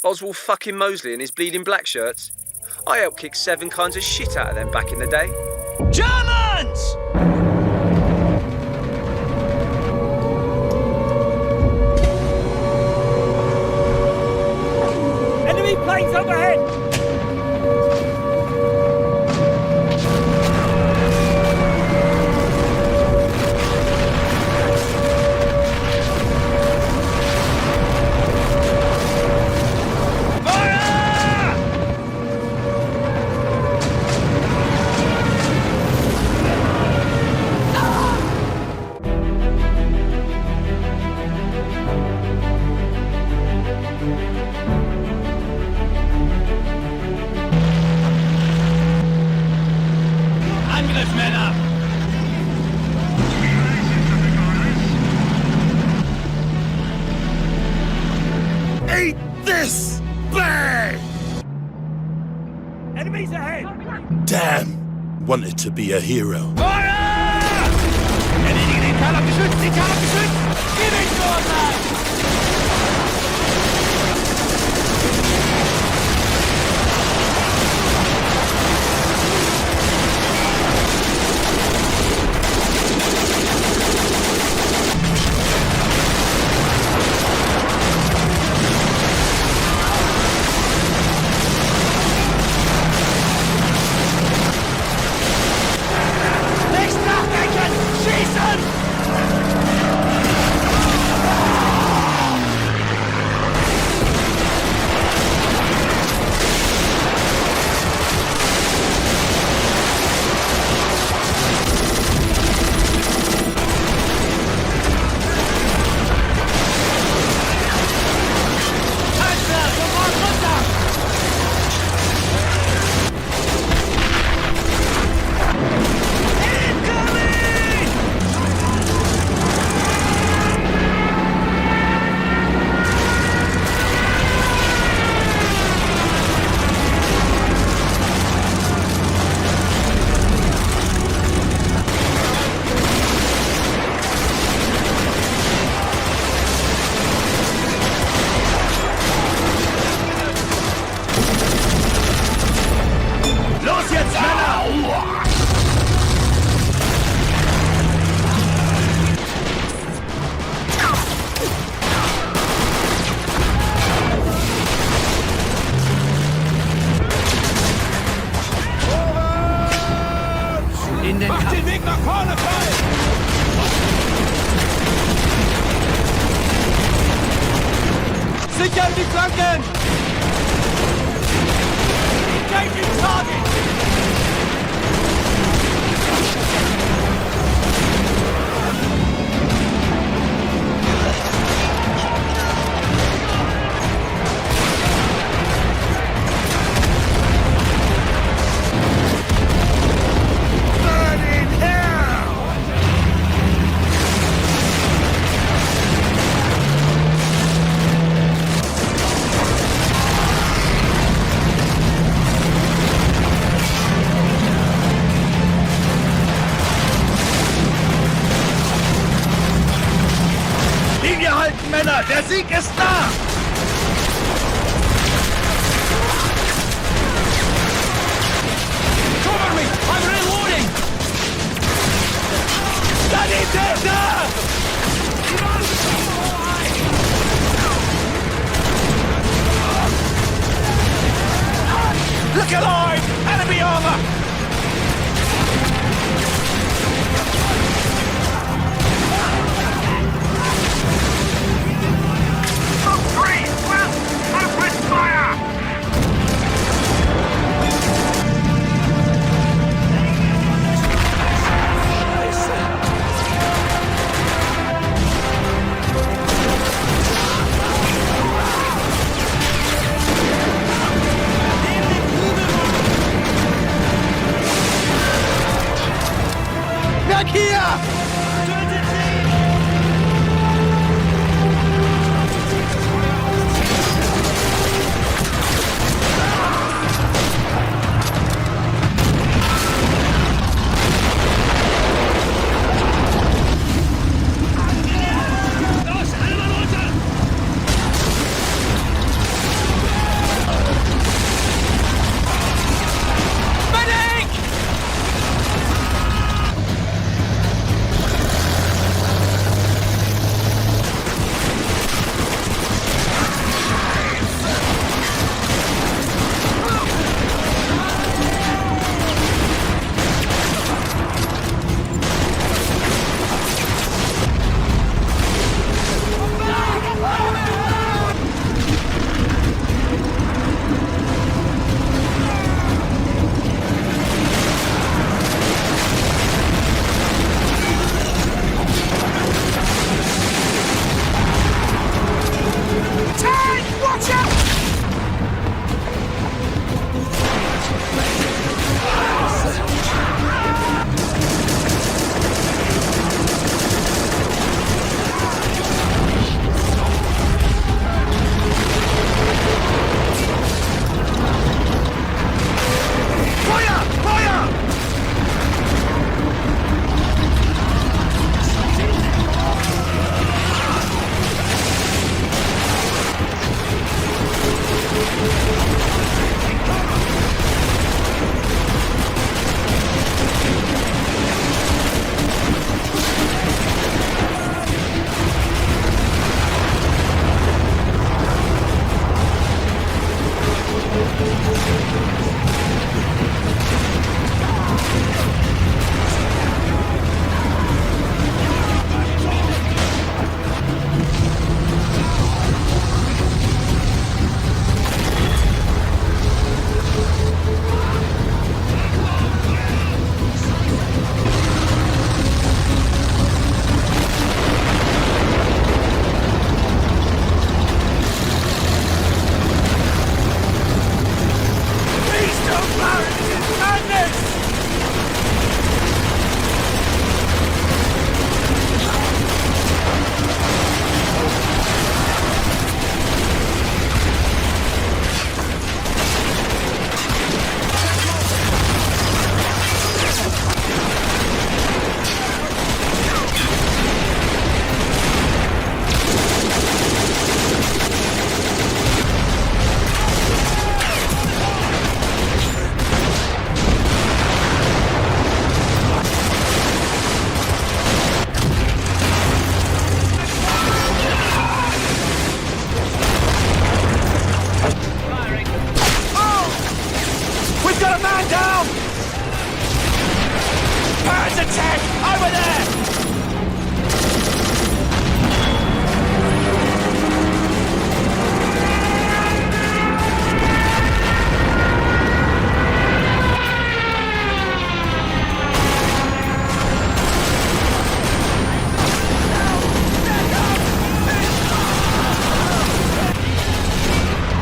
Oswald fucking Mosley and his bleeding black shirts. I helped kick 7 kinds of shit out of them back in the day. Germans! Enemy planes overhead! Angriffsmänner! Eat this! Bang! Enemies ahead! Damn! Wanted to be a hero. Feuer! Erledige den Kerl am Geschütz! Den Kerl am Geschütz! Gib ihn dort, Mann! Nicht nachdenken! Schießen! Panzer, sofort runter! Incoming! Los jetzt, Männer! In den Macht den Weg nach vorne frei! Sichern die Flanken! Engaging target! Burn in hell! Linie halten, Männer! Der Sieg ist nah! Cover me! I'm reloading! Sanitäter! Look alive! Enemy armor! Got a man down! Birds attack! Over there!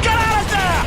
Get out of there!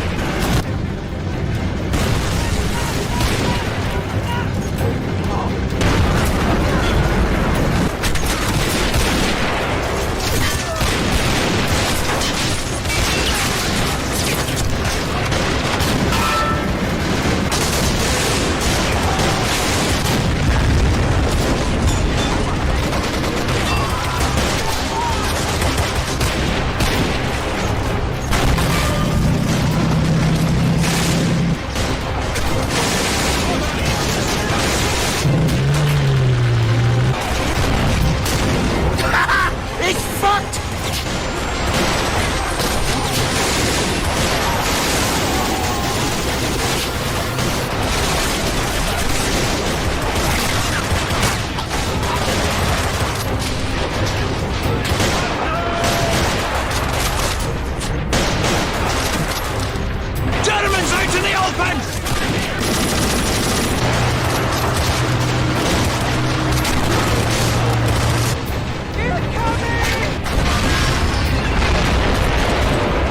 It's fucked! Gentlemen's out in the open!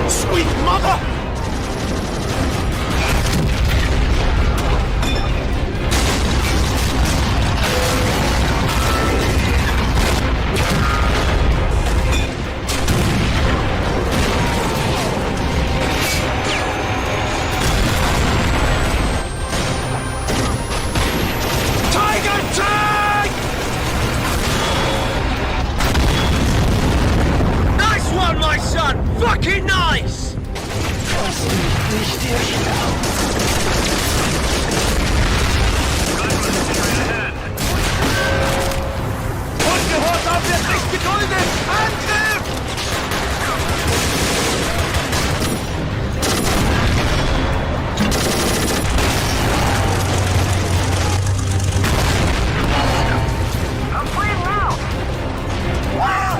Sweet mother! Tiger tank! Nice one, my son! Fucking nice! Ungehorsam wird nicht geduldet! Angriff! I'm clear now! Wow!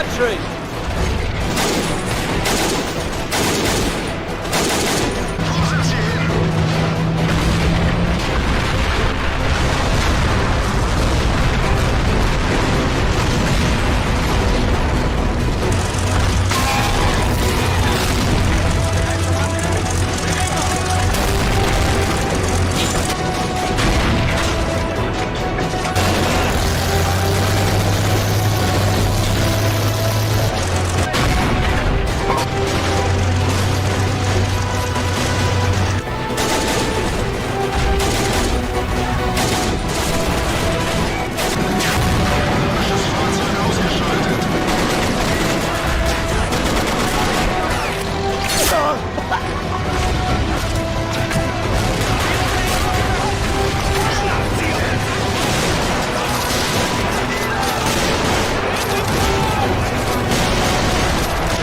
country.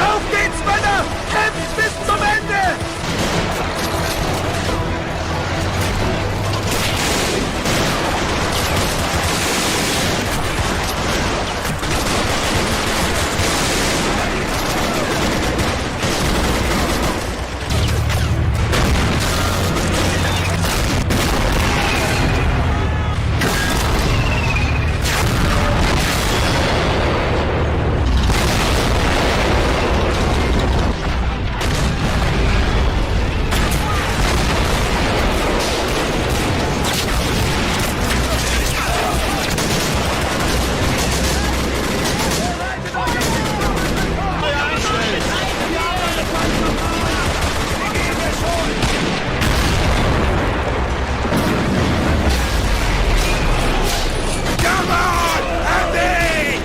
Auf geht's, Männer! Kämpft bis zum Ende! Come on, Andy!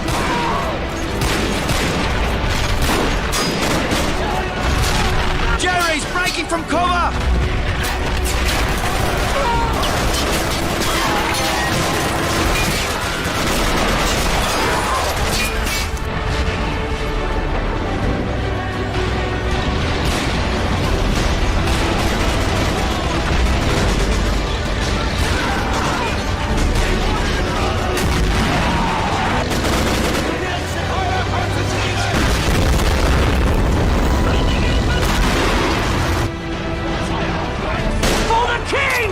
Jerry's breaking from cover! For the king!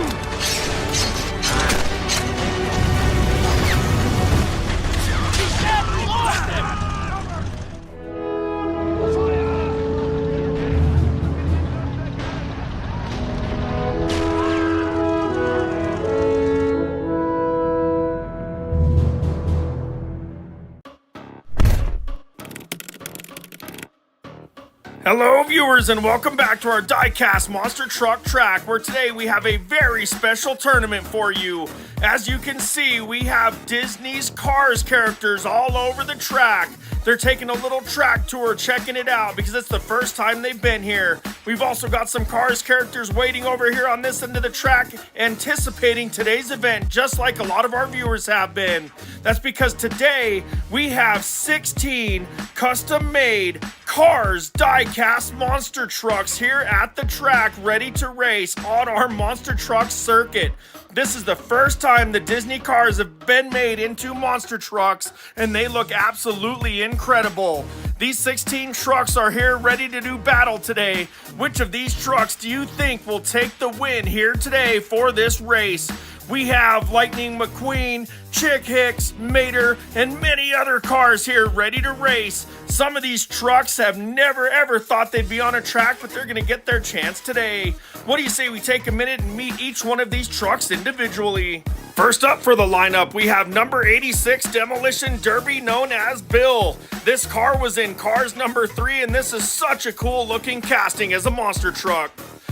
Hello viewers and welcome back to our Diecast Monster Truck Track, where today we have a very special tournament for you. As you can see, we have Disney's Cars characters all over the track. They're taking a little track tour, checking it out because it's the first time they've been here. We've also got some Cars characters waiting over here on this end of the track, anticipating today's event, just like a lot of our viewers have been. That's because today we have 16 custom-made Cars die-cast monster trucks here at the track, ready to race on our monster truck circuit. This is the first time the Disney cars have been made into monster trucks, and they look absolutely incredible. These 16 trucks are here ready to do battle today. Which of these trucks do you think will take the win here today for this race? We have Lightning McQueen, Chick Hicks, Mater, and many other cars here ready to race. Some of these trucks have never ever thought they'd be on a track, but they're gonna get their chance today. What do you say we take a minute and meet each one of these trucks individually? First up for the lineup, we have number 86 Demolition Derby, known as Bill. This car was in Cars number 3, and this is such a cool looking casting as a monster truck.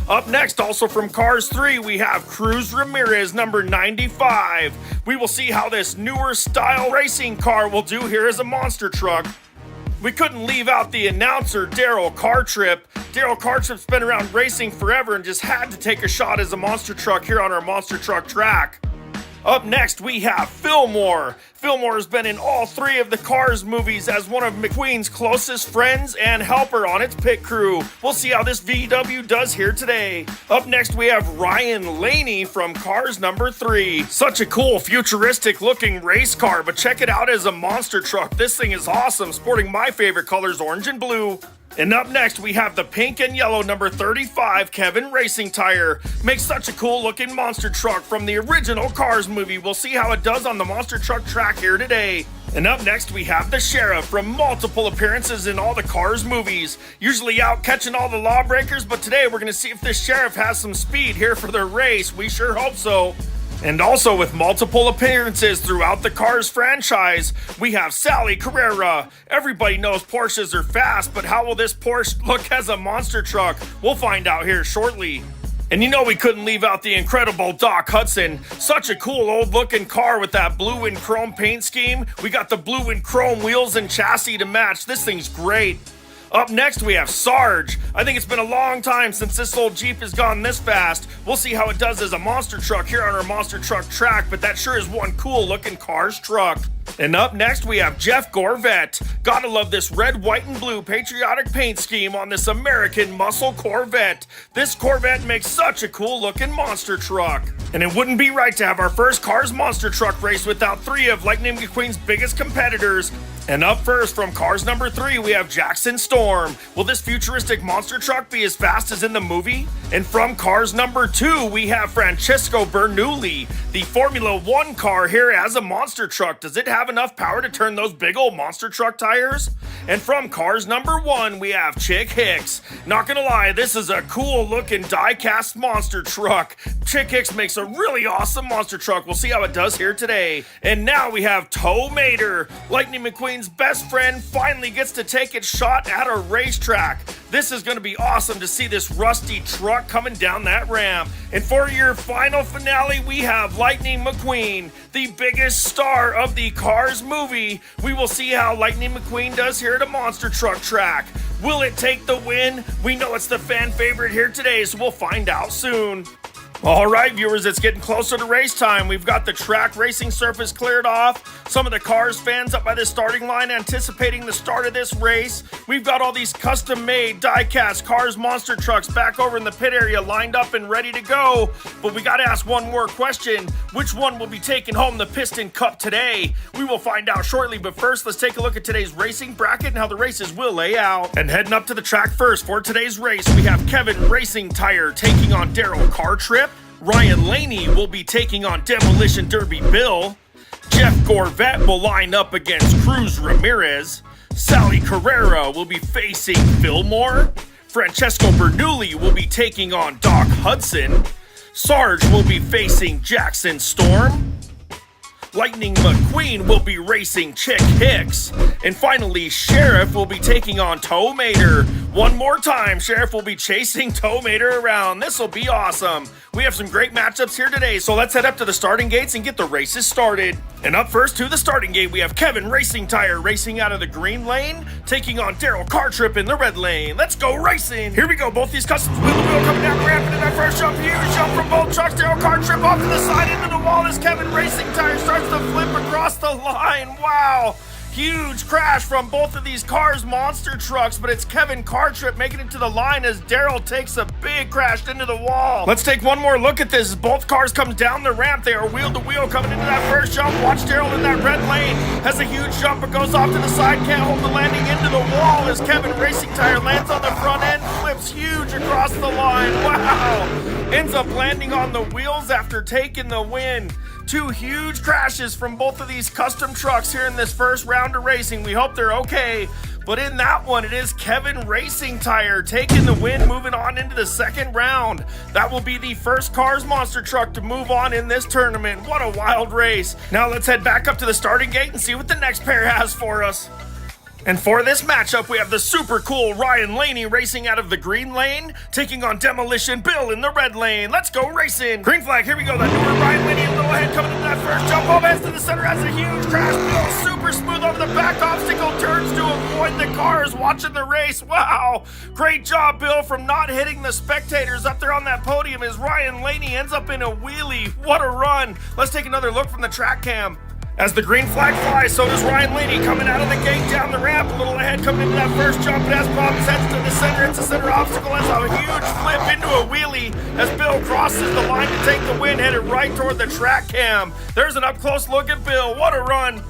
Up next, also from Cars 3, we have Cruz Ramirez, number 95. We will see how this newer style racing car will do here as a monster truck. We couldn't leave out the announcer, Daryl Cartrip. Daryl Cartrip's been around racing forever and just had to take a shot as a monster truck here on our monster truck track. Up next, we have Fillmore. Fillmore has been in all 3 of the Cars movies as one of McQueen's closest friends and helper on its pit crew. We'll see how this VW does here today. Up next, we have Ryan Laney from Cars number 3. Such a cool, futuristic-looking race car, but check it out as a monster truck. This thing is awesome, sporting my favorite colors, orange and blue. And up next, we have the pink and yellow number 35 Kevin Racing Tire. Makes such a cool looking monster truck from the original Cars movie. We'll see how it does on the monster truck track here today. And up next, we have the Sheriff from multiple appearances in all the Cars movies. Usually out catching all the lawbreakers, but today we're gonna see if this Sheriff has some speed here for the race. We sure hope so. And also with multiple appearances throughout the Cars franchise, we have Sally Carrera. Everybody knows Porsches are fast, but how will this Porsche look as a monster truck? We'll find out here shortly. And you know we couldn't leave out the incredible Doc Hudson. Such a cool old looking car with that blue and chrome paint scheme. We got the blue and chrome wheels and chassis to match. This thing's great. Up next, we have Sarge. I think it's been a long time since this old Jeep has gone this fast. We'll see how it does as a monster truck here on our monster truck track, but that sure is one cool looking Cars truck. And up next, we have Jeff Gorvette. Gotta love this red, white, and blue patriotic paint scheme on this American muscle Corvette. This Corvette makes such a cool looking monster truck. And it wouldn't be right to have our first Cars monster truck race without 3 of Lightning McQueen's biggest competitors. And up first from Cars number 3, we have Jackson Storm. Will this futuristic monster truck be as fast as in the movie? And from Cars number 2, we have Francesco Bernoulli, the Formula 1 car here as a monster truck. Does it have enough power to turn those big old monster truck tires? And from Cars number 1, we have Chick Hicks. Not gonna lie, this is a cool looking die-cast monster truck. Chick Hicks makes a really awesome monster truck. We'll see how it does here today. And now we have Tow Mater. Lightning McQueen's best friend finally gets to take its shot at a racetrack. This is going to be awesome to see this rusty truck coming down that ramp. And for your final finale, we have Lightning McQueen, the biggest star of the Cars movie. We will see how Lightning McQueen does here at a monster truck track. Will it take the win? We know it's the fan favorite here today, so we'll find out soon. All right, viewers, it's getting closer to race time. We've got the track racing surface cleared off. Some of the Cars fans up by the starting line anticipating the start of this race. We've got all these custom-made die-cast Cars monster trucks back over in the pit area lined up and ready to go. But we got to ask one more question. Which one will be taking home the Piston Cup today? We will find out shortly, but first, let's take a look at today's racing bracket and how the races will lay out. And heading up to the track first for today's race, we have Kevin Racing Tire taking on Daryl Car Trip. Ryan Laney will be taking on Demolition Derby Bill. Jeff Gorvette will line up against Cruz Ramirez. Sally Carrera will be facing Fillmore. Francesco Bernoulli will be taking on Doc Hudson. Sarge will be facing Jackson Storm. Lightning McQueen will be racing Chick Hicks. And finally, Sheriff will be taking on Tow Mater. One more time, Sheriff will be chasing Tow Mater around. This will be awesome. We have some great matchups here today, so let's head up to the starting gates and get the races started. And up first to the starting gate, we have Kevin Racing Tire racing out of the green lane, taking on Daryl Car Trip in the red lane. Let's go racing! Here we go, both these customs wheel to wheel coming down the ramp into that first jump. Huge jump from both trucks. Daryl Car Trip off to the side into the wall as Kevin Racing Tire starts to flip across the line. Wow! Huge crash from both of these Cars monster trucks, but it's Kevin Car Trip making it to the line as Daryl takes a big crash into the wall. Let's take one more look at this as both cars come down the ramp. They are wheel to wheel coming into that first jump. Watch Daryl in that red lane. Has a huge jump but goes off to the side. Can't hold the landing into the wall as Kevin Racing Tire lands on the front end. Flips huge across the line. Wow! Ends up landing on the wheels after taking the win. Two huge crashes from both of these custom trucks here in this first round of racing. We hope they're okay. But in that one, it is Kevin Racing Tire taking the win, moving on into the second round. That will be the first Cars monster truck to move on in this tournament. What a wild race. Now let's head back up to the starting gate and see what the next pair has for us. And for this matchup, we have the super cool Ryan Laney racing out of the green lane, taking on Demolition Bill in the red lane. Let's go racing! Green flag, here we go. That newer Ryan Laney a little ahead coming into that first jump. Heads to the center, has a huge crash. Bill super smooth over the back obstacle, turns to avoid. avoiding the cars, watching the race. Wow! Great job, Bill, from not hitting the spectators up there on that podium as Ryan Laney ends up in a wheelie. What a run! Let's take another look from the track cam. As the green flag flies, so does Ryan Laney coming out of the gate down the ramp, a little ahead coming into that first jump, but has problems, heads to the center. It's a center obstacle, has a huge flip into a wheelie as Bill crosses the line to take the win, headed right toward the track cam. There's an up-close look at Bill. What a run!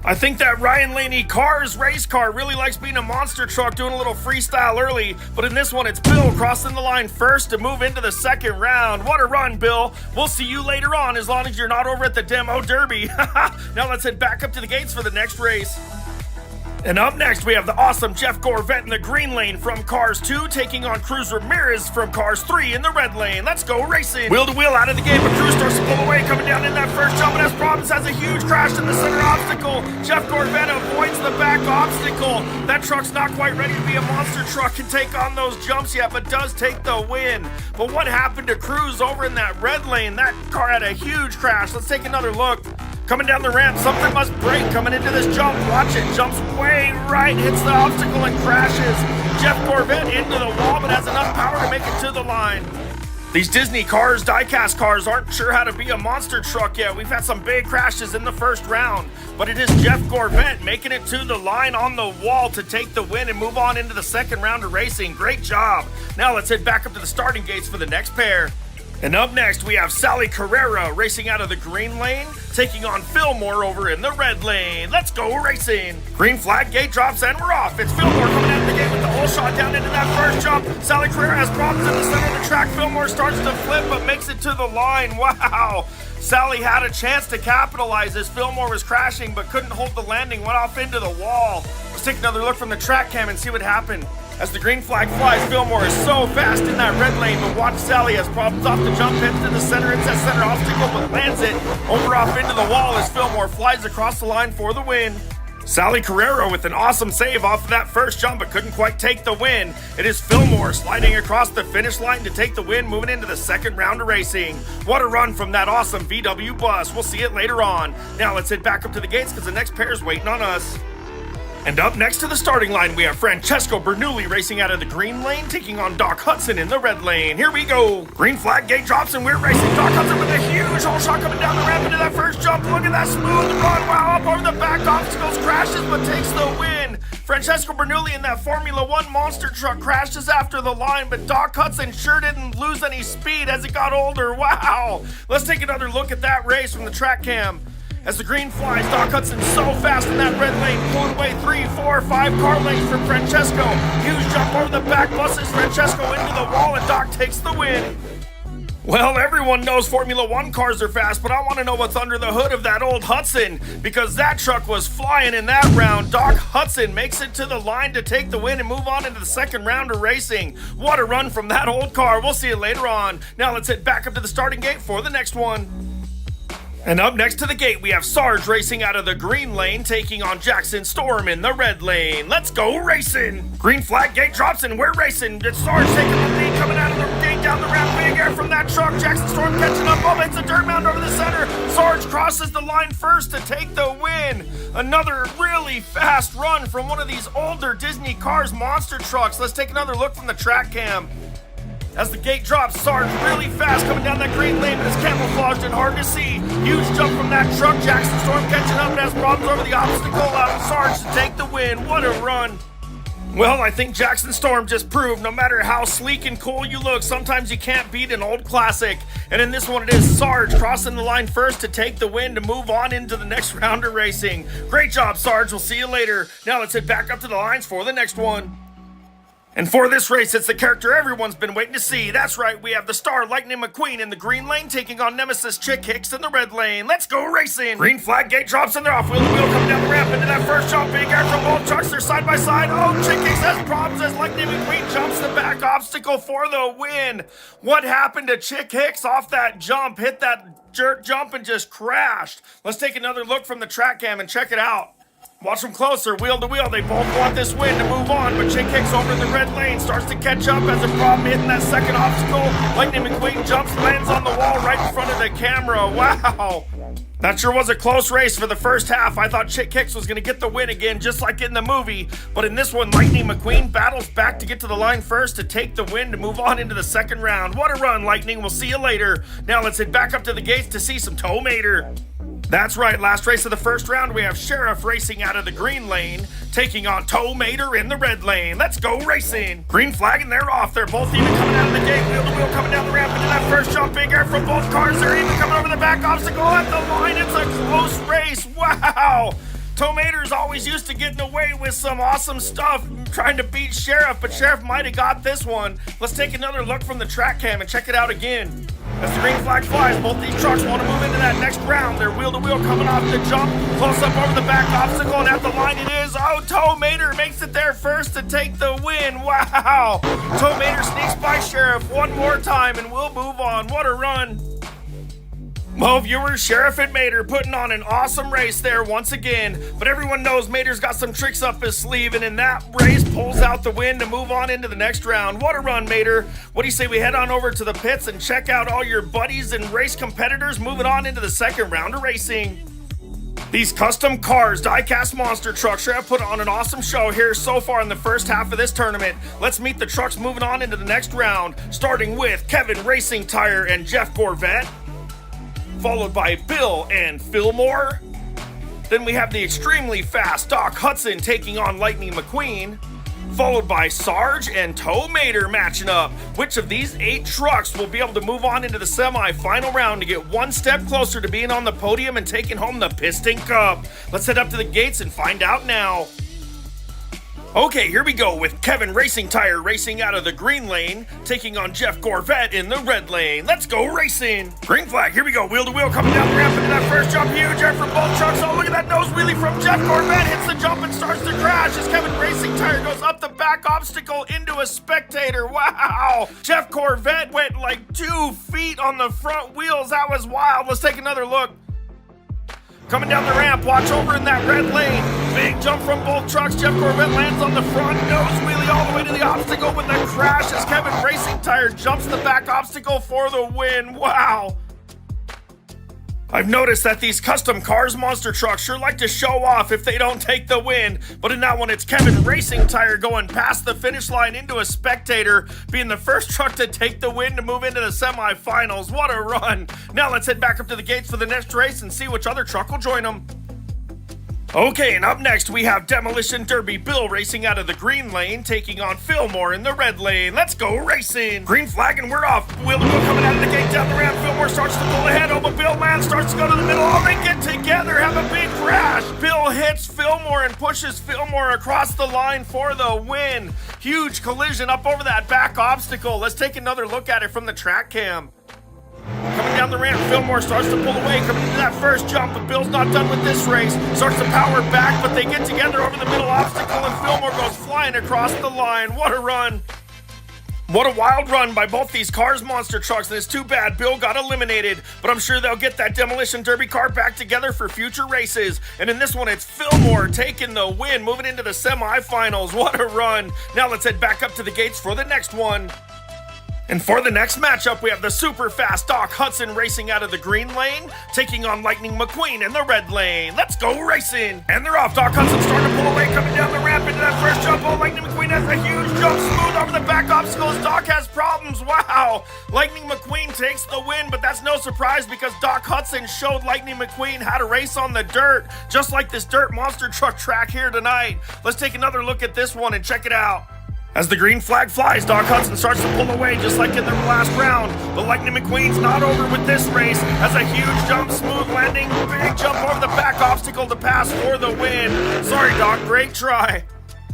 I think that Ryan Laney Cars race car really likes being a monster truck, doing a little freestyle early, but in this one it's Bill crossing the line first to move into the second round. What a run, Bill. We'll see you later on as long as you're not over at the Demo Derby. Now let's head back up to the gates for the next race. And up next, we have the awesome Jeff Gorvette in the green lane from Cars 2, taking on Cruz Ramirez from Cars 3 in the red lane. Let's go racing. Wheel to wheel out of the gate, but Cruz starts to pull away, coming down in that first jump, and has problems, has a huge crash in the center obstacle. Jeff Gorvette avoids the back obstacle. That truck's not quite ready to be a monster truck and take on those jumps yet, but does take the win. But what happened to Cruz over in that red lane? That car had a huge crash. Let's take another look. Coming down the ramp, something must break coming into this jump. Watch it, jumps way right, hits the obstacle and crashes. Jeff Gorvette into the wall, but has enough power to make it to the line. These Disney cars, diecast cars, aren't sure how to be a monster truck yet. We've had some big crashes in the first round, but it is Jeff Gorvette making it to the line on the wall to take the win and move on into the second round of racing. Great job. Now let's head back up to the starting gates for the next pair. And up next, we have Sally Carrera racing out of the green lane, taking on Fillmore over in the red lane. Let's go racing. Green flag, gate drops, and we're off. It's Fillmore coming out of the gate with the whole shot down into that first jump. Sally Carrera has problems in the center of the track. Fillmore starts to flip, but makes it to the line. Wow. Sally had a chance to capitalize as Fillmore was crashing, but couldn't hold the landing, went off into the wall. Let's take another look from the track cam and see what happened. As the green flag flies, Fillmore is so fast in that red lane, but watch Sally has problems off the jump, heads to the center, it's that center obstacle, but lands it over off into the wall as Fillmore flies across the line for the win. Sally Carrera with an awesome save off of that first jump, but couldn't quite take the win. It is Fillmore sliding across the finish line to take the win, moving into the second round of racing. What a run from that awesome VW bus. We'll see it later on. Now let's head back up to the gates because the next pair is waiting on us. And up next to the starting line, we have Francesco Bernoulli racing out of the green lane, taking on Doc Hudson in the red lane. Here we go. Green flag, gate drops, and we're racing. Doc Hudson with a huge hole shot coming down the ramp into that first jump. Look at that smooth run. Wow, up over the back obstacles, crashes, but takes the win. Francesco Bernoulli in that Formula 1 monster truck crashes after the line, but Doc Hudson sure didn't lose any speed as it got older. Wow. Let's take another look at that race from the track cam. As the green flies, Doc Hudson's so fast in that red lane, pulling away 3, 4, 5 car lengths from Francesco. Huge jump over the back, buses Francesco into the wall, and Doc takes the win. Well, everyone knows Formula 1 cars are fast, but I want to know what's under the hood of that old Hudson, because that truck was flying in that round. Doc Hudson makes it to the line to take the win and move on into the second round of racing. What a run from that old car. We'll see you later on. Now let's head back up to the starting gate for the next one. And up next to the gate, we have Sarge racing out of the green lane, taking on Jackson Storm in the red lane. Let's go racing! Green flag, gate drops, and we're racing. It's Sarge taking the lead, coming out of the gate down the ramp. Big air from that truck. Jackson Storm catching up. Oh, it's a dirt mound over the center. Sarge crosses the line first to take the win. Another really fast run from one of these older Disney Cars monster trucks. Let's take another look from the track cam. As the gate drops, Sarge really fast coming down that green lane, but it's camouflaged and hard to see. Huge jump from that truck. Jackson Storm catching up and has problems over the obstacle, allowing Sarge to take the win. What a run. Well, I think Jackson Storm just proved no matter how sleek and cool you look, sometimes you can't beat an old classic. And in this one, it is Sarge crossing the line first to take the win to move on into the next round of racing. Great job, Sarge. We'll see you later. Now let's head back up to the lines for the next one. And for this race, it's the character everyone's been waiting to see. That's right, we have the star Lightning McQueen in the green lane, taking on Nemesis Chick Hicks in the red lane. Let's go racing! Green flag, gate drops, and they're off. Wheel to wheel coming down the ramp into that first jump. Big air from both trucks, they're side by side. Oh, Chick Hicks has problems as Lightning McQueen jumps the back obstacle for the win. What happened to Chick Hicks off that jump? Hit that jerk jump and just crashed. Let's take another look from the track cam and check it out. Watch them closer, wheel to wheel. They both want this win to move on, but Chick Hicks over in the red lane starts to catch up, has a problem hitting that second obstacle. Lightning McQueen jumps, lands on the wall right in front of the camera. Wow. That sure was a close race for the first half. I thought Chick Hicks was going to get the win again, just like in the movie. But in this one, Lightning McQueen battles back to get to the line first to take the win to move on into the second round. What a run, Lightning. We'll see you later. Now let's head back up to the gates to see some Tow Mater. That's right, last race of the first round, we have Sheriff racing out of the green lane, taking on Tow Mater in the red lane. Let's go racing. Green flag and they're off. They're both even coming out of the gate, wheel to wheel coming down the ramp into that first jump. Big air from both cars. They're even coming over the back obstacle at the line. It's a close race. Wow. Tow Mater's always used to getting away with some awesome stuff, trying to beat Sheriff, but Sheriff might have got this one. Let's take another look from the track cam and check it out again. As the green flag flies, both these trucks want to move into that next round. They're wheel to wheel coming off the jump, close up over the back obstacle, and at the line it is. Oh, Tow Mater makes it there first to take the win. Wow! Tow Mater sneaks by Sheriff one more time, and we'll move on. What a run! Well, viewers, Sheriff and Mater putting on an awesome race there once again, but everyone knows Mater's got some tricks up his sleeve, and in that race pulls out the win to move on into the next round. What a run, Mater. What do you say we head on over to the pits and check out all your buddies and race competitors moving on into the second round of racing? These custom cars, die-cast monster trucks, sure have put on an awesome show here so far in the first half of this tournament. Let's meet the trucks moving on into the next round, starting with Kevin Racing Tire and Jeff Gorvette, followed by Bill and Fillmore. Then we have the extremely fast Doc Hudson taking on Lightning McQueen, followed by Sarge and Tow Mater matching up. Which of these 8 trucks will be able to move on into the semi-final round to get one step closer to being on the podium and taking home the Piston Cup? Let's head up to the gates and find out now. Okay, here we go with Kevin Racing Tire racing out of the green lane, taking on Jeff Gorvette in the red lane. Let's go racing. Green flag, here we go. Wheel to wheel coming down the ramp into that first jump. Huge air from both trucks. Oh, look at that nose wheelie from Jeff Gorvette. Hits the jump and starts to crash as Kevin Racing Tire goes up the back obstacle into a spectator. Wow. Jeff Gorvette went like 2 feet on the front wheels. That was wild. Let's take another look. Coming down the ramp, watch over in that red lane. Big jump from both trucks. Jeff Gorvette lands on the front nose wheelie all the way to the obstacle with a crash as Kevin Racing Tire jumps the back obstacle for the win. Wow. I've noticed that these custom cars monster trucks sure like to show off if they don't take the win, but in that one it's Kevin Racing Tire going past the finish line into a spectator, being the first truck to take the win to move into the semifinals. What a run. Now let's head back up to the gates for the next race and see which other truck will join them. Okay, and up next we have Demolition Derby Bill racing out of the green lane, taking on Fillmore in the red lane. Let's go racing. Green flag and we're off. Wheel to wheel coming out of the gate down the ramp. Fillmore starts to pull ahead. Oh, but Bill lands, starts to go to the middle. Oh, they get together, have a big crash. Bill hits Fillmore and pushes Fillmore across the line for the win. Huge collision up over that back obstacle. Let's take another look at it from the track cam. Coming down the ramp, Fillmore starts to pull away, coming into that first jump, but Bill's not done with this race. Starts to power back, but they get together over the middle obstacle, and Fillmore goes flying across the line. What a run. What a wild run by both these cars monster trucks, and it's too bad Bill got eliminated, but I'm sure they'll get that Demolition Derby car back together for future races. And in this one, it's Fillmore taking the win, moving into the semifinals. What a run. Now let's head back up to the gates for the next one. And for the next matchup, we have the super fast Doc Hudson racing out of the green lane, taking on Lightning McQueen in the red lane. Let's go racing. And they're off. Doc Hudson starting to pull away, coming down the ramp into that first jump. Oh, Lightning McQueen has a huge jump, smooth over the back obstacle as Doc has problems. Wow. Lightning McQueen takes the win, but that's no surprise because Doc Hudson showed Lightning McQueen how to race on the dirt, just like this dirt monster truck track here tonight. Let's take another look at this one and check it out. As the green flag flies, Doc Hudson starts to pull away just like in the last round. But Lightning McQueen's not over with this race. Has a huge jump, smooth landing, big jump over the back obstacle to pass for the win. Sorry, Doc, great try.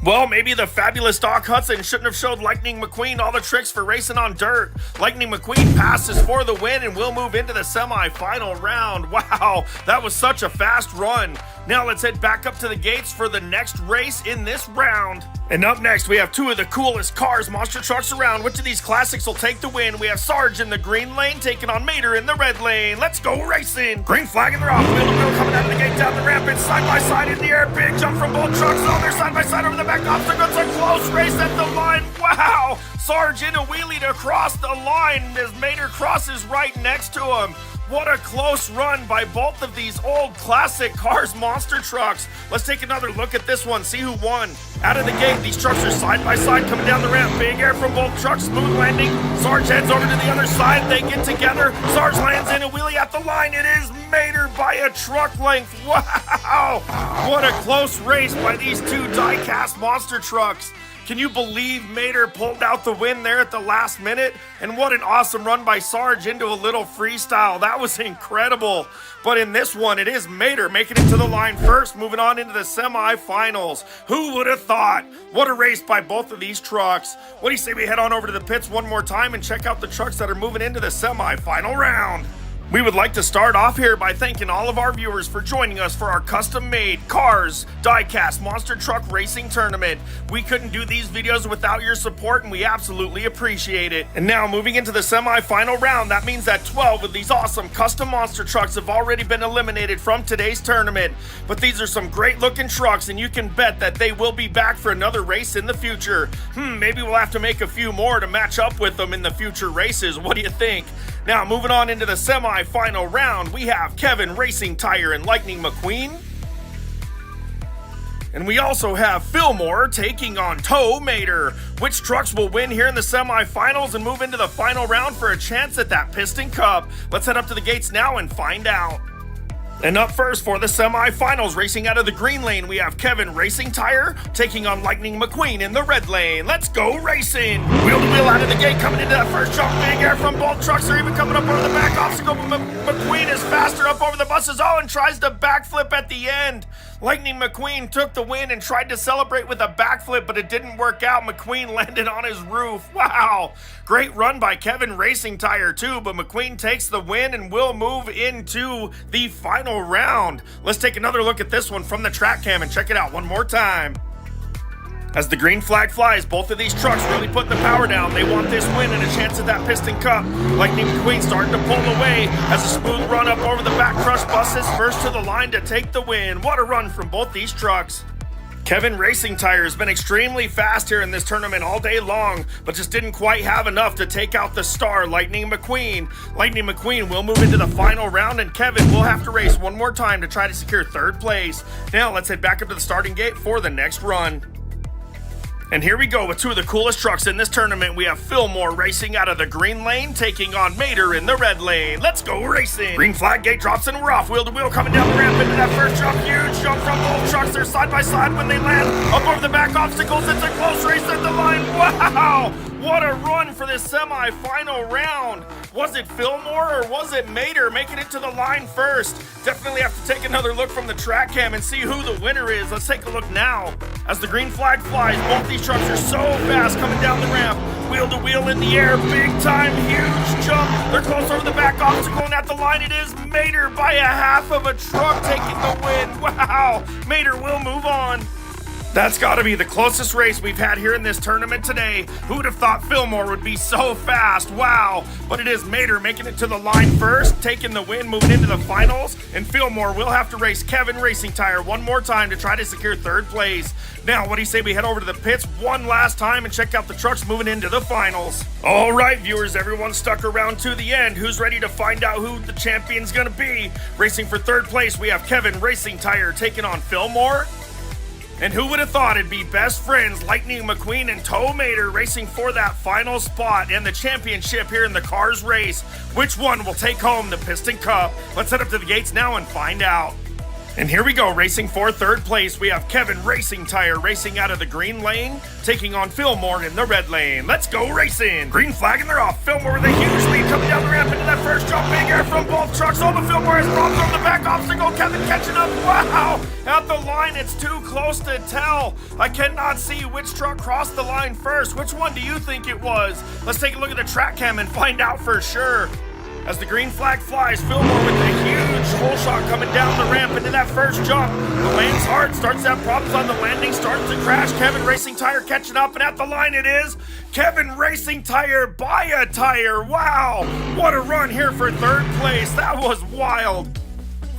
Well, maybe the fabulous Doc Hudson shouldn't have showed Lightning McQueen all the tricks for racing on dirt. Lightning McQueen passes for the win and will move into the semi-final round. Wow, that was such a fast run. Now let's head back up to the gates for the next race in this round. And up next, we have 2 of the coolest cars monster trucks around. Which of these classics will take the win? We have Sarge in the green lane taking on Mater in the red lane. Let's go racing. Green flag and they're off. Wheel to wheel coming out of the gate down the ramp. It's side by side in the air. Big jump from both trucks. Oh, they're side by side over the back obstacle. It's a close race at the line. Wow. Sarge in a wheelie to cross the line as Mater crosses right next to him. What a close run by both of these old classic Cars monster trucks. Let's take another look at this one, see who won. Out of the gate, these trucks are side by side coming down the ramp. Big air from both trucks, smooth landing. Sarge heads over to the other side, they get together. Sarge lands in a wheelie at the line. It is Mater by a truck length. Wow! What a close race by these two die-cast monster trucks. Can you believe Mater pulled out the win there at the last minute? And what an awesome run by Sarge into a little freestyle. That was incredible. But in this one, it is Mater making it to the line first, moving on into the semifinals. Who would have thought? What a race by both of these trucks. What do you say we head on over to the pits one more time and check out the trucks that are moving into the semifinal round? We would like to start off here by thanking all of our viewers for joining us for our custom-made Cars Die-Cast Monster Truck Racing Tournament. We couldn't do these videos without your support, and we absolutely appreciate it. And now, moving into the semi-final round, that means that 12 of these awesome custom monster trucks have already been eliminated from today's tournament. But these are some great-looking trucks, and you can bet that they will be back for another race in the future. Maybe we'll have to make a few more to match up with them in the future races. What do you think? Now, moving on into the semi-final round, we have Kevin Racing Tire and Lightning McQueen. And we also have Fillmore taking on Tow Mater. Which trucks will win here in the semi-finals and move into the final round for a chance at that Piston Cup? Let's head up to the gates now and find out. And up first for the semi-finals, racing out of the green lane, we have Kevin Racing Tire taking on Lightning McQueen in the red lane. Let's go racing! Wheel to wheel out of the gate, coming into that first jump. Big air from both trucks. They're even coming up over the back obstacle. McQueen is faster up over the buses. Oh, and tries to backflip at the end. Lightning McQueen took the win and tried to celebrate with a backflip, but it didn't work out. McQueen landed on his roof. Wow! Great run by Kevin Racing Tire too, but McQueen takes the win and will move into the final round. Let's take another look at this one from the track cam and check it out one more time. As the green flag flies, both of these trucks really putting the power down. They want this win and a chance at that Piston Cup. Lightning McQueen starting to pull away as a smooth run up over the back crush buses, first to the line to take the win. What a run from both these trucks. Kevin Racing Tire has been extremely fast here in this tournament all day long, but just didn't quite have enough to take out the star, Lightning McQueen. Lightning McQueen will move into the final round, and Kevin will have to race one more time to try to secure third place. Now let's head back up to the starting gate for the next run. And here we go with two of the coolest trucks in this tournament. We have Fillmore racing out of the green lane, taking on Mater in the red lane. Let's go racing! Green flag gate drops and we're off. Wheel to wheel coming down the ramp into that first jump. Huge jump from both trucks. They're side by side when they land. Up over the back obstacles. It's a close race at the line. Wow! What a run for this semi-final round. Was it Fillmore or was it Mater making it to the line first? Definitely have to take another look from the track cam and see who the winner is. Let's take a look now. As the green flag flies, both these trucks are so fast coming down the ramp. Wheel to wheel in the air, big time, huge jump. They're close over the back obstacle, and at the line it is Mater by a half of a truck taking the win. Wow, Mater will move on. That's got to be the closest race we've had here in this tournament today. Who would have thought Fillmore would be so fast? Wow. But it is Mater making it to the line first, taking the win, moving into the finals. And Fillmore will have to race Kevin Racing Tire one more time to try to secure third place. Now, what do you say we head over to the pits one last time and check out the trucks moving into the finals? All right, viewers, everyone stuck around to the end. Who's ready to find out who the champion's going to be? Racing for third place, we have Kevin Racing Tire taking on Fillmore. And who would have thought it'd be best friends Lightning McQueen and Tow Mater racing for that final spot and the championship here in the Cars race? Which one will take home the Piston Cup? Let's head up to the gates now and find out. And here we go, racing for third place. We have Kevin Racing Tire racing out of the green lane, taking on Fillmore in the red lane. Let's go racing! Green flag and they're off. Fillmore with a huge lead coming down the ramp into that first jump. Big air from both trucks. Oh, but Fillmore has problems on the back obstacle. Kevin catching up. Wow! At the line, it's too close to tell. I cannot see which truck crossed the line first. Which one do you think it was? Let's take a look at the track cam and find out for sure. As the green flag flies, Fillmore with a huge hole shot coming down the ramp into that first jump. The lane's hard, starts to have problems on the landing, starts to crash. Kevin Racing Tire catching up, and at the line it is Kevin Racing Tire by a tire. Wow, what a run here for third place. That was wild.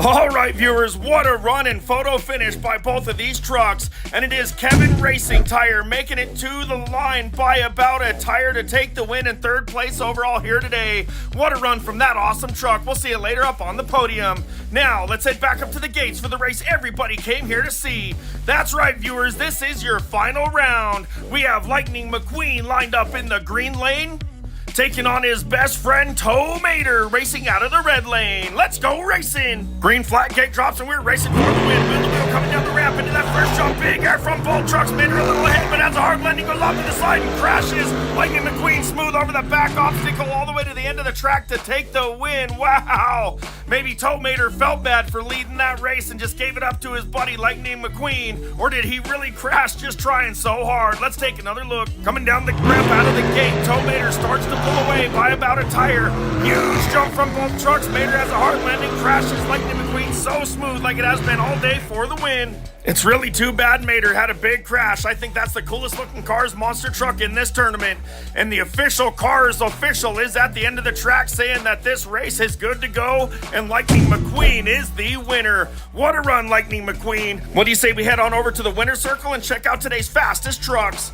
All right, viewers, what a run and photo finish by both of these trucks. And it is Kevin Racing Tire making it to the line by about a tire to take the win in third place overall here today. What a run from that awesome truck. We'll see you later up on the podium. Now, let's head back up to the gates for the race everybody came here to see. That's right, viewers, this is your final round. We have Lightning McQueen lined up in the green lane, taking on his best friend, Tow Mater, racing out of the red lane. Let's go racing. Green flag gate drops and we're racing for the win. Wheel to wheel coming down the ramp into that first jump. Big air from both trucks. Mater a little ahead, but as a hard landing goes off to the side and crashes. Lightning McQueen smooth over the back obstacle all the way to the end of the track to take the win. Wow. Maybe Tow Mater felt bad for leading that race and just gave it up to his buddy Lightning McQueen. Or did he really crash just trying so hard? Let's take another look. Coming down the ramp out of the gate, Tow Mater starts to pull away by about a tire. Huge jump from both trucks. Mater has a hard landing, crashes. Lightning McQueen so smooth like it has been all day for the win. It's really too bad Mater had a big crash. I think that's the coolest looking Cars Monster Truck in this tournament. And the official Cars official is at the end of the track saying that this race is good to go and Lightning McQueen is the winner. What a run, Lightning McQueen. What do you say we head on over to the winner's circle and check out today's fastest trucks?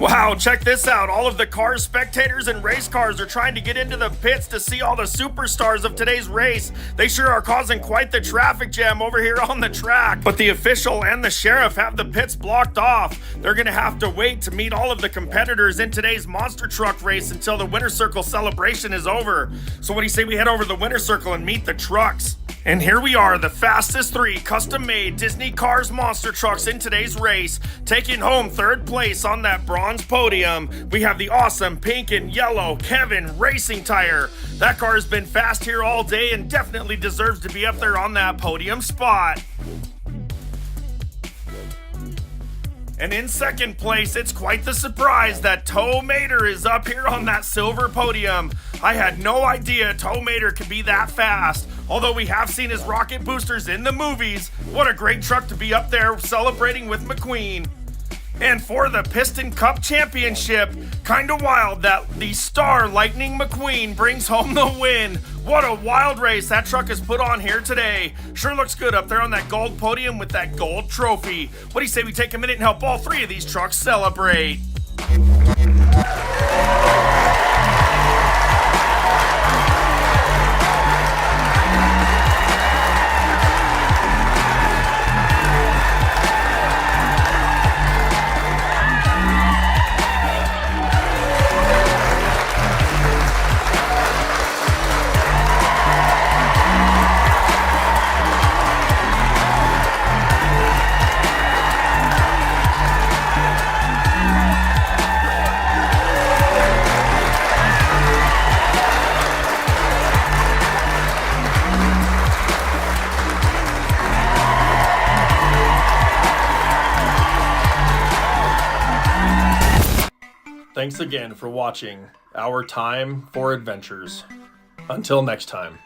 Wow, check this out. All of the Cars spectators and race cars are trying to get into the pits to see all the superstars of today's race. They sure are causing quite the traffic jam over here on the track. But the official and the sheriff have the pits blocked off. They're gonna have to wait to meet all of the competitors in today's monster truck race until the winner's circle celebration is over. So what do you say we head over to the winner's circle and meet the trucks? And here we are, the fastest three custom-made Disney Cars monster trucks in today's race, taking home third place on that bronze podium. We have the awesome pink and yellow Kevin Racing Tire. That car has been fast here all day and definitely deserves to be up there on that podium spot. And in second place, it's quite the surprise that Tow Mater is up here on that silver podium. I had no idea Tow Mater could be that fast. Although we have seen his rocket boosters in the movies, what a great truck to be up there celebrating with McQueen. And for the Piston Cup Championship, kinda wild that the star Lightning McQueen brings home the win. What a wild race that truck has put on here today. Sure looks good up there on that gold podium with that gold trophy. What do you say we take a minute and help all three of these trucks celebrate? Thanks again for watching Our Time for Adventures. Until next time.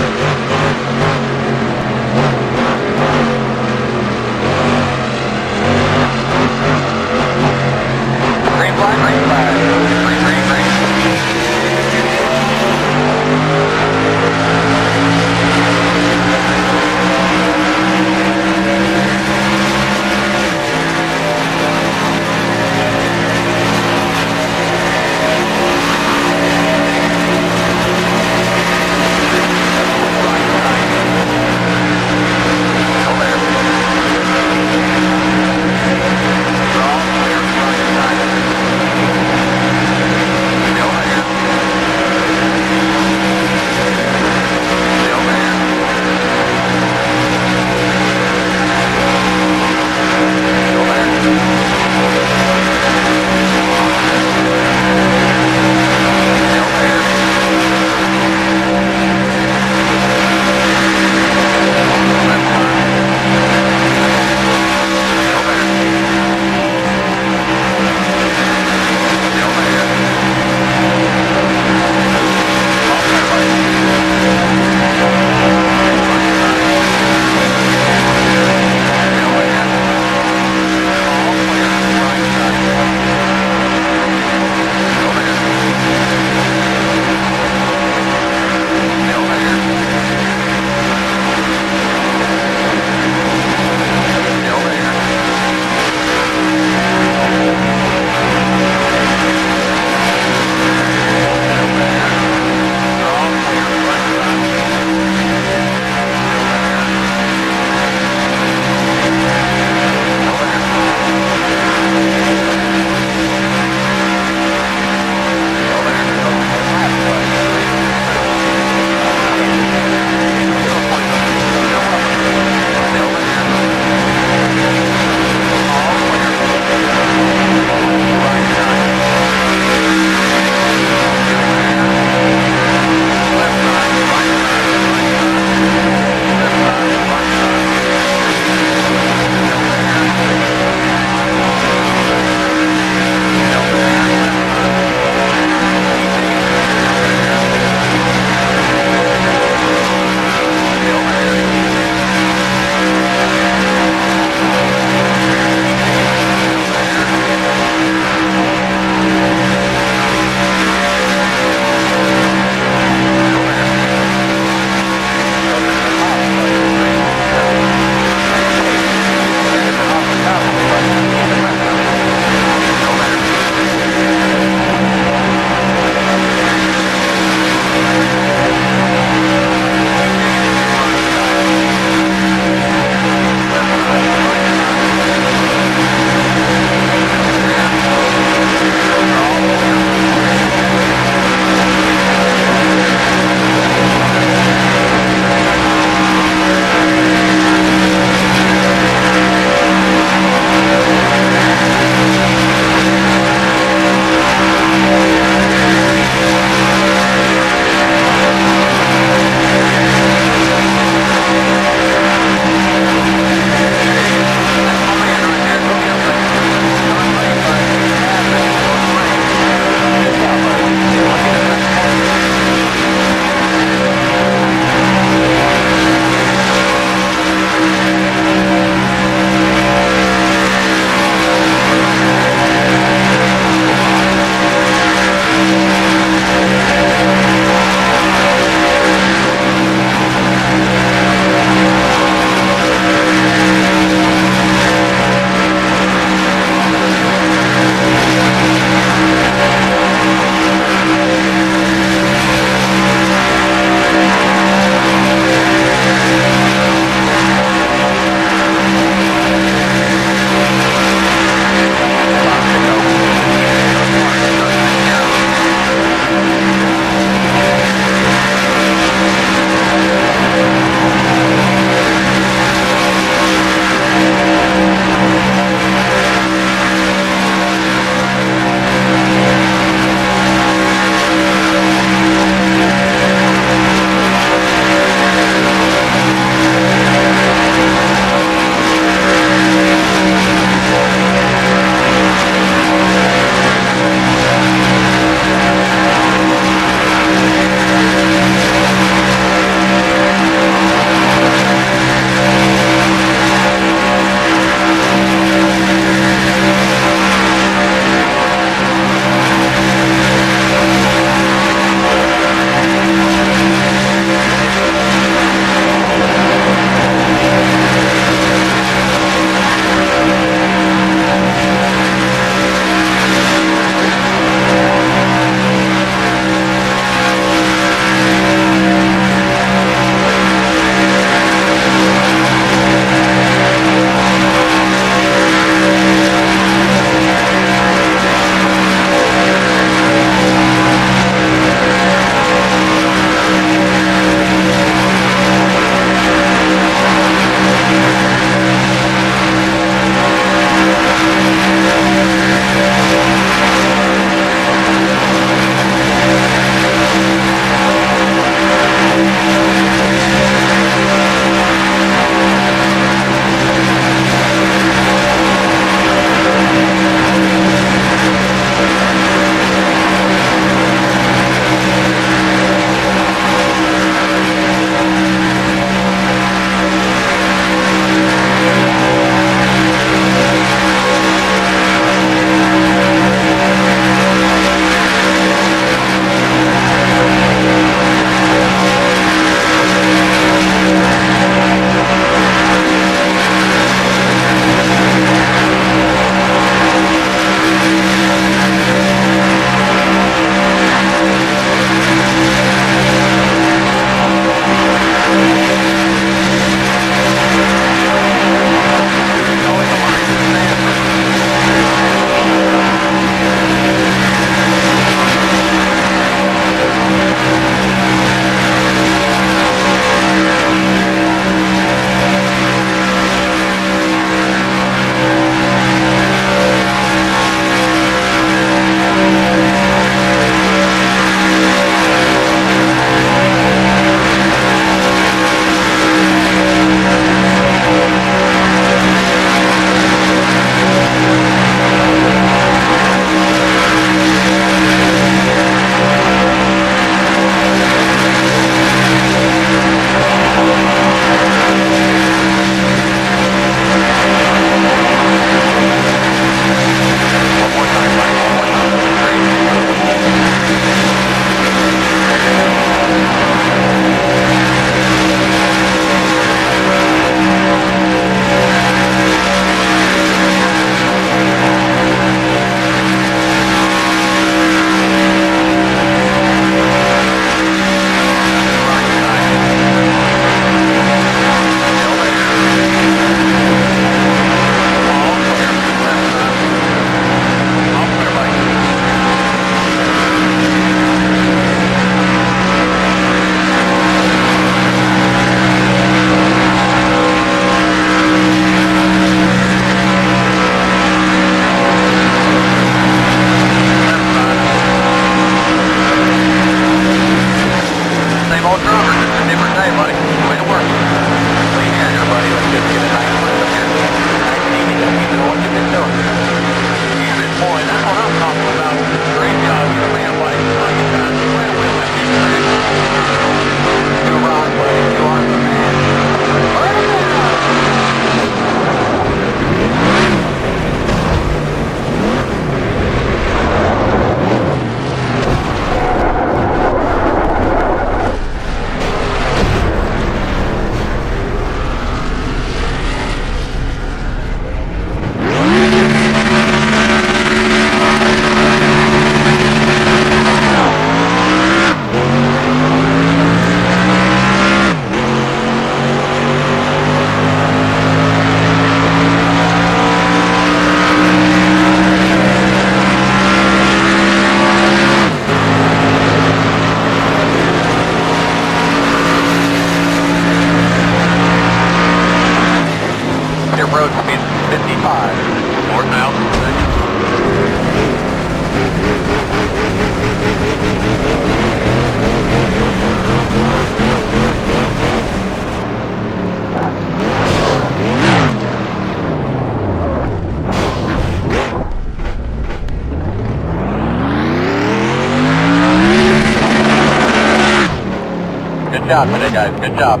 Good job today, guys. Good job.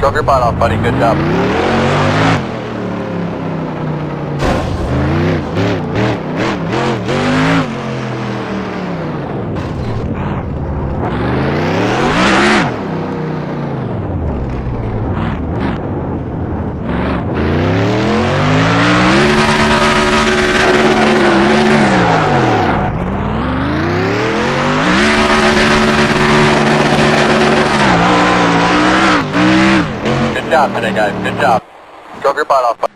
Drove your butt off, buddy. Good job. Good job today, guys. Good job. Drove your butt off, buddy.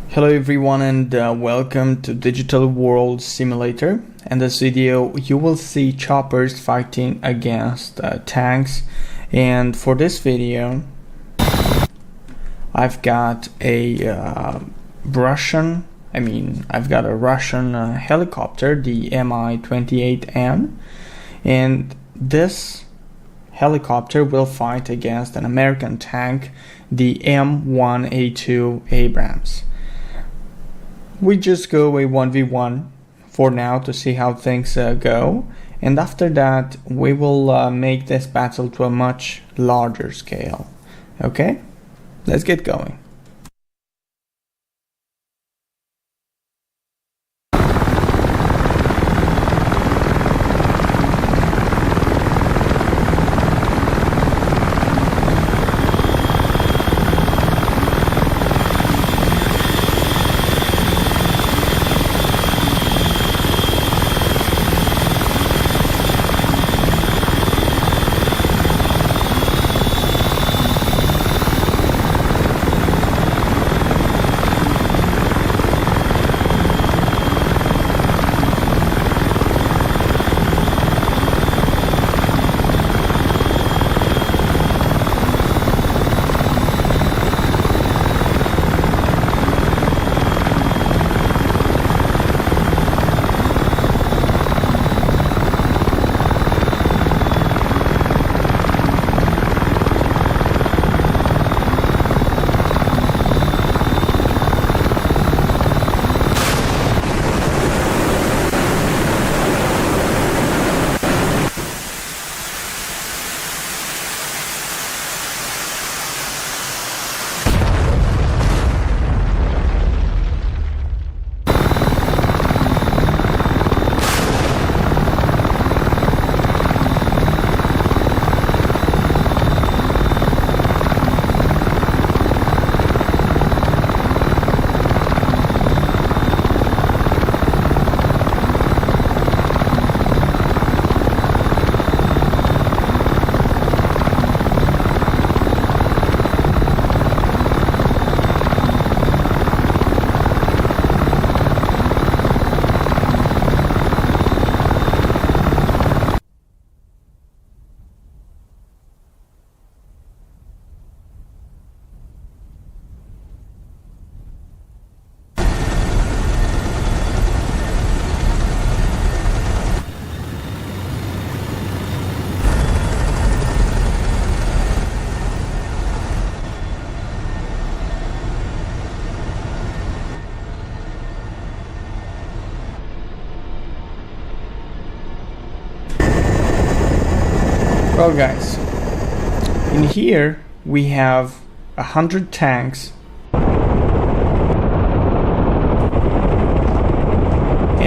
Hello everyone and welcome to Digital World Simulator. In this video you will see choppers fighting against tanks, and for this video I've got a Russian helicopter, the Mi-28M, and this helicopter will fight against an American tank, the M1A2 Abrams. We just go a 1v1 for now to see how things go, and after that we will make this battle to a much larger scale. Okay, let's get going. Well guys, in here we have 100 tanks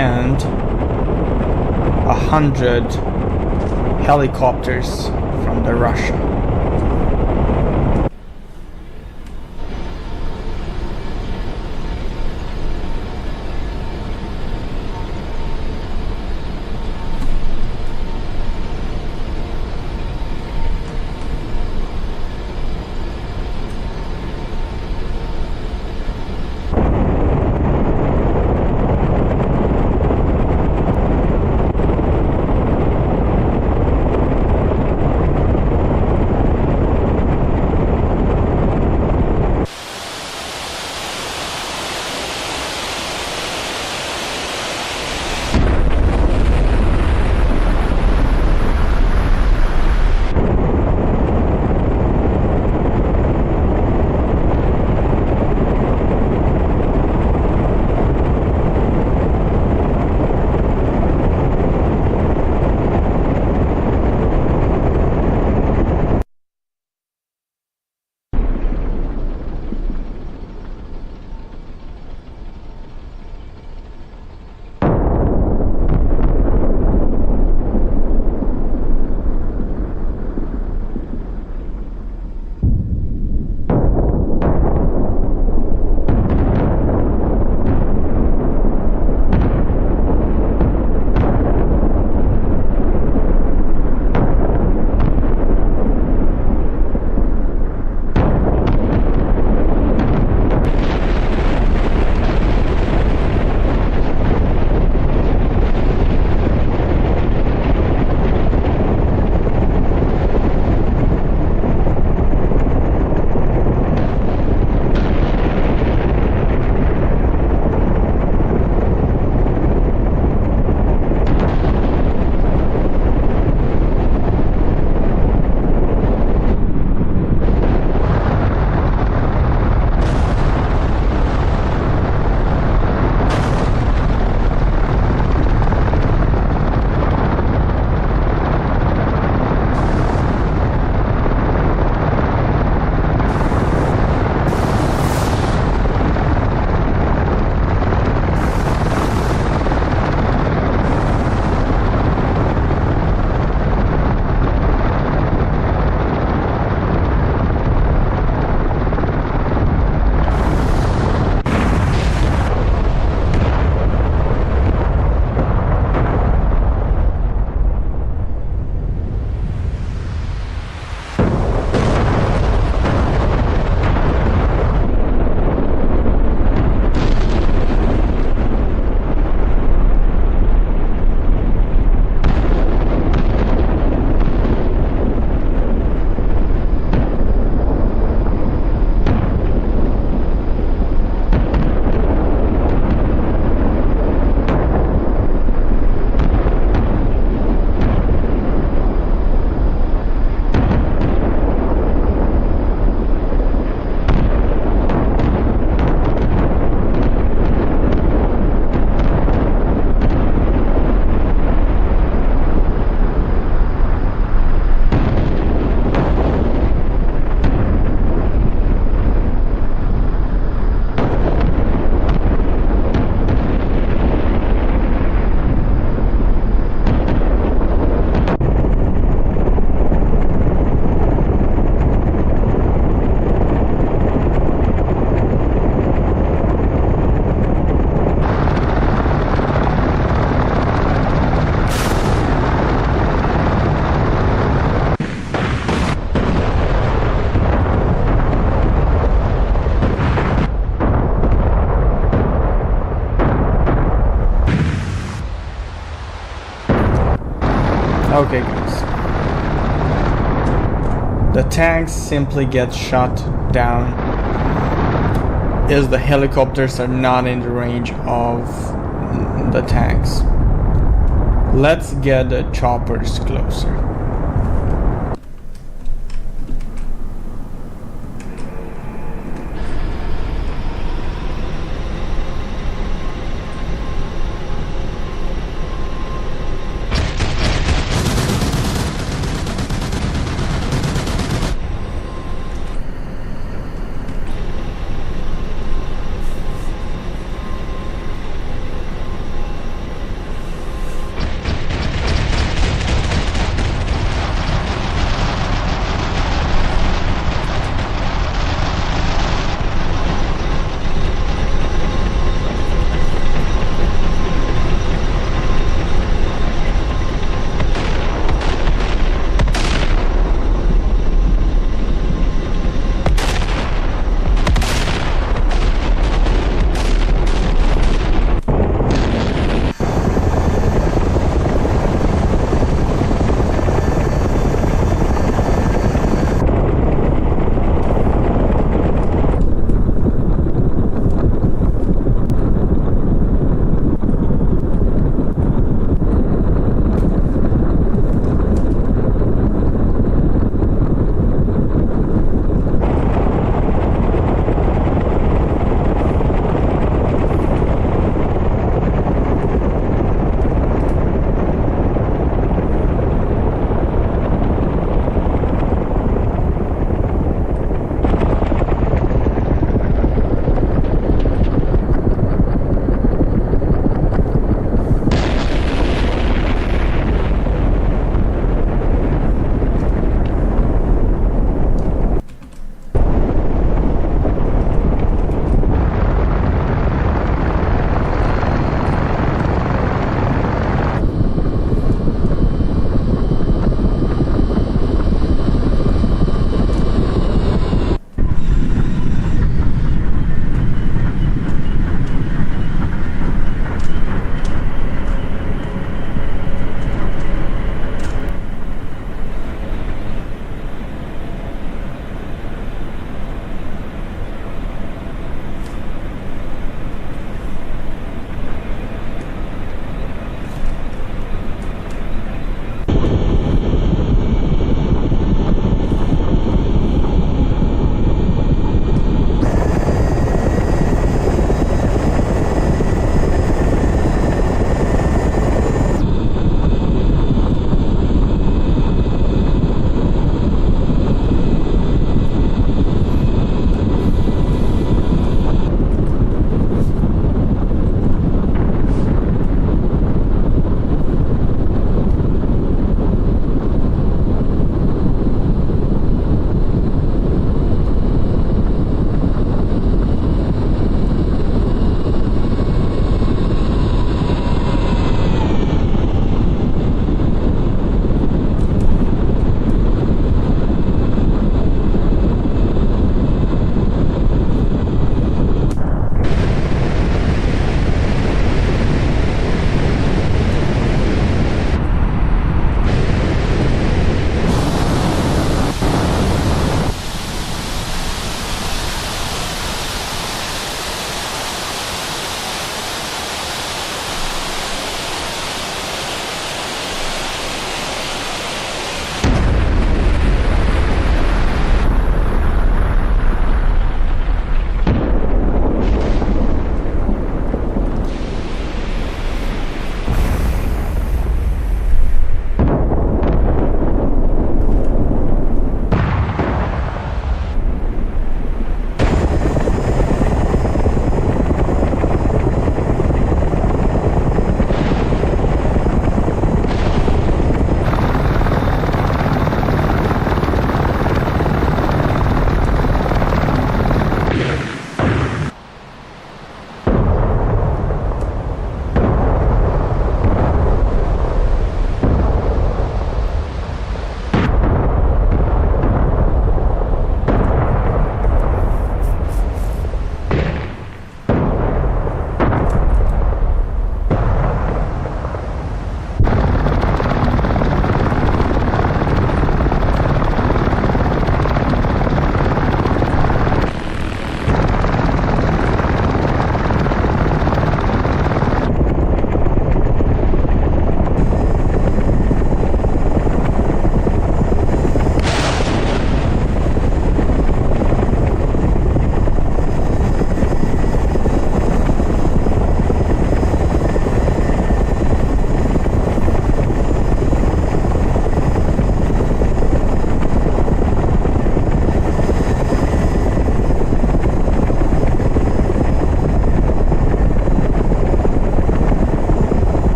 and 100 helicopters from the Russia. Okay guys, the tanks simply get shot down as the helicopters are not in the range of the tanks. Let's get the choppers closer.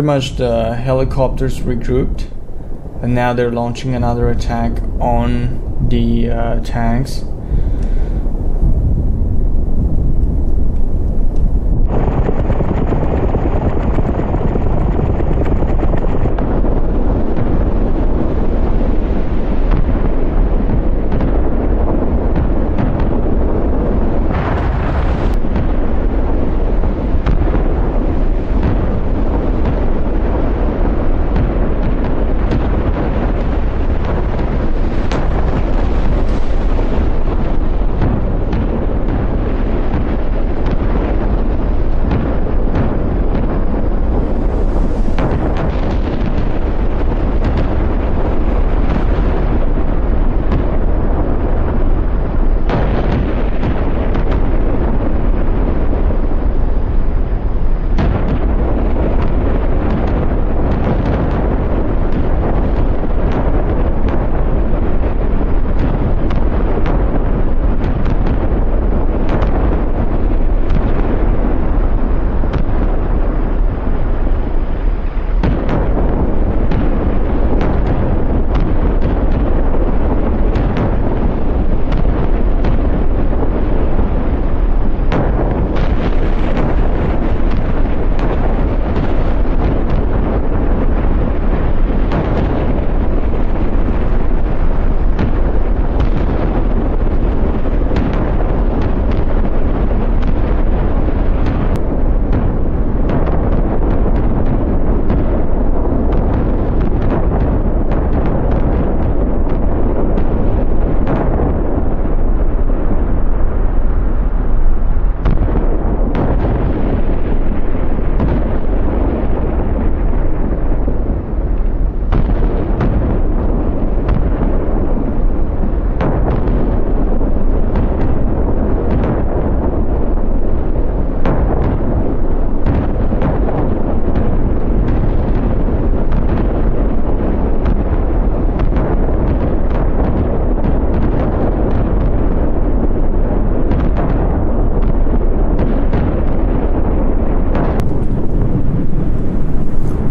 much the helicopters regrouped, and now they're launching another attack on the tanks.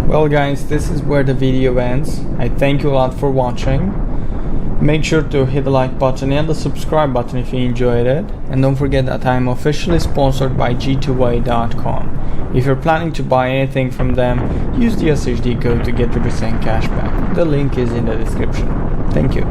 Well guys, this is where the video ends. I thank you a lot for watching. Make sure to hit the like button and the subscribe button if you enjoyed it. And don't forget that I am officially sponsored by G2A.com. If you're planning to buy anything from them, use the SHD code to get 3% cash back. The link is in the description. Thank you.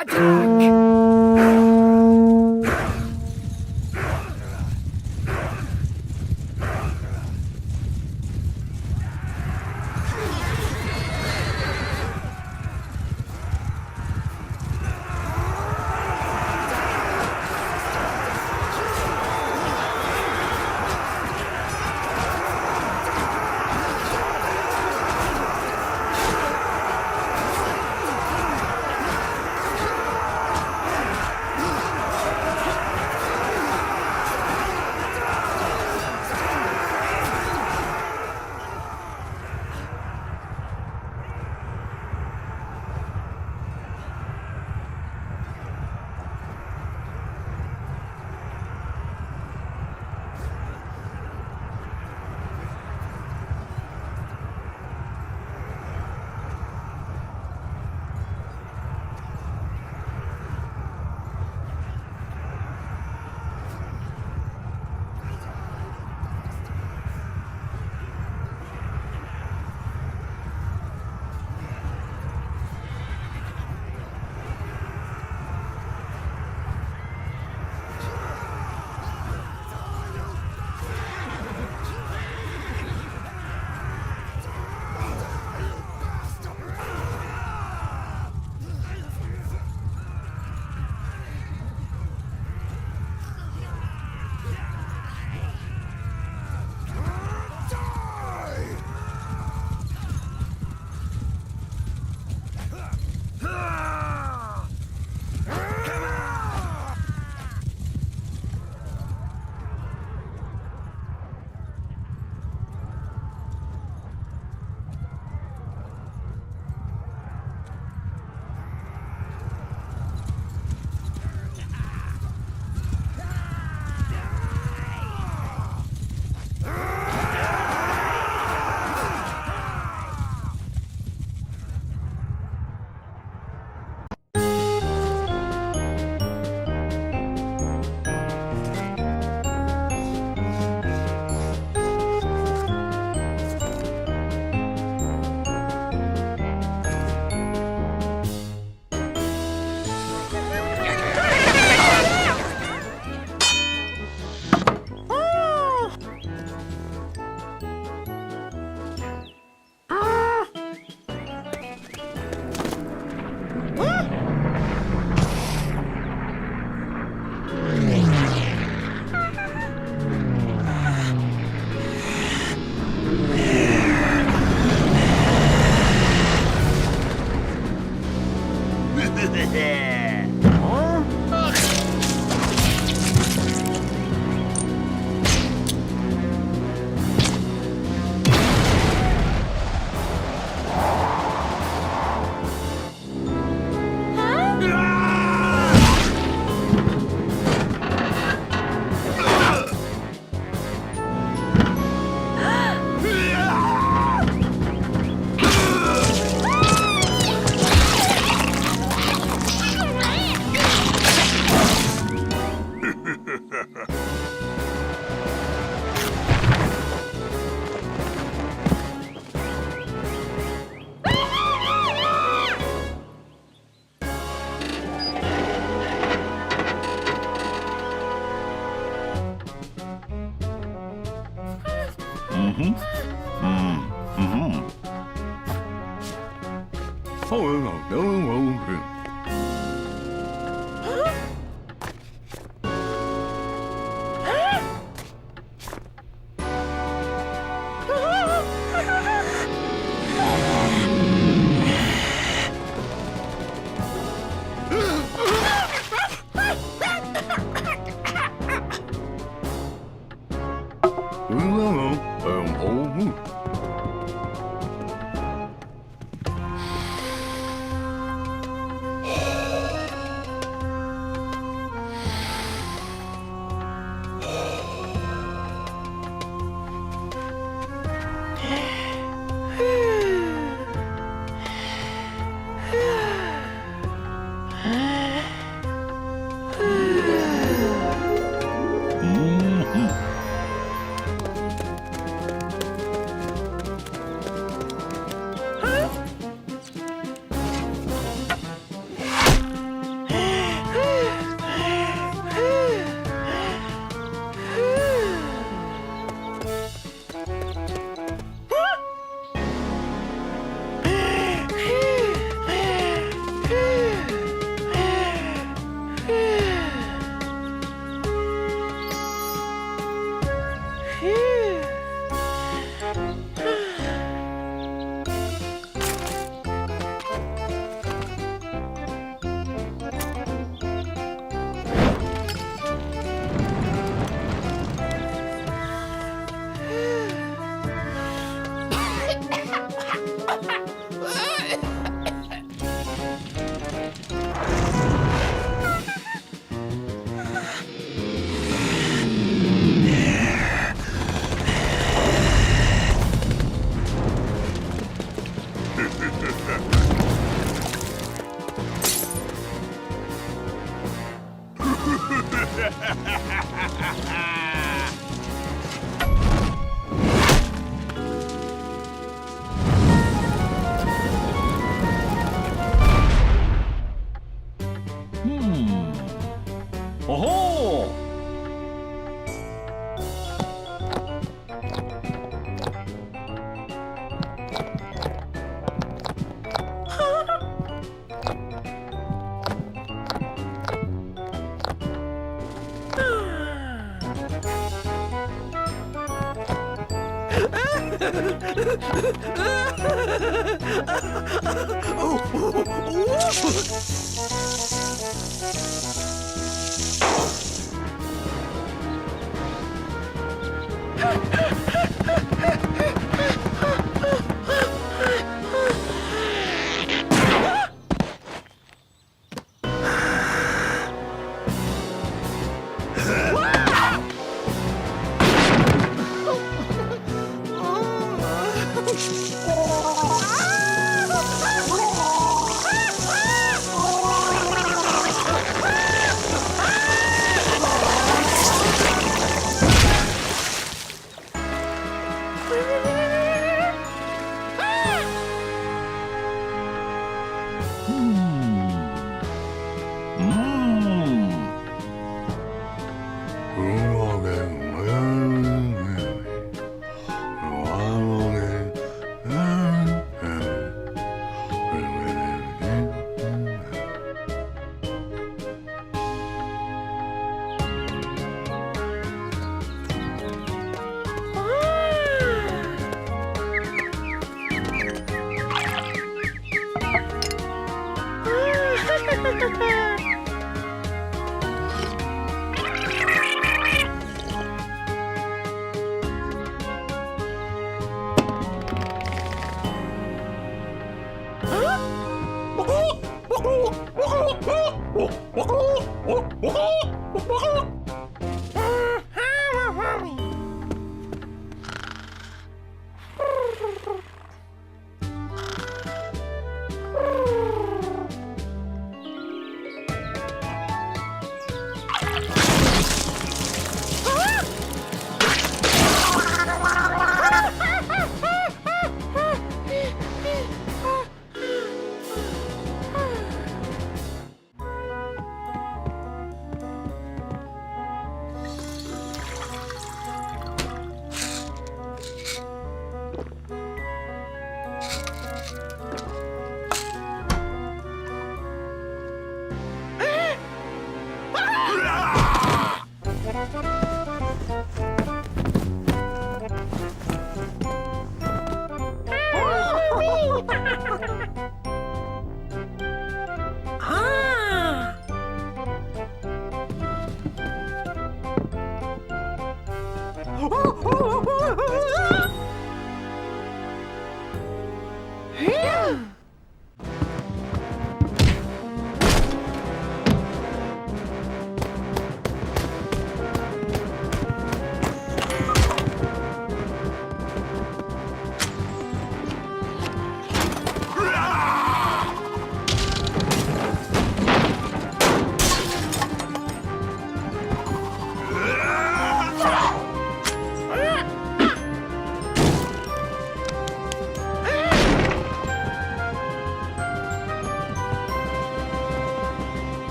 Attack! Oh!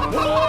Whoa!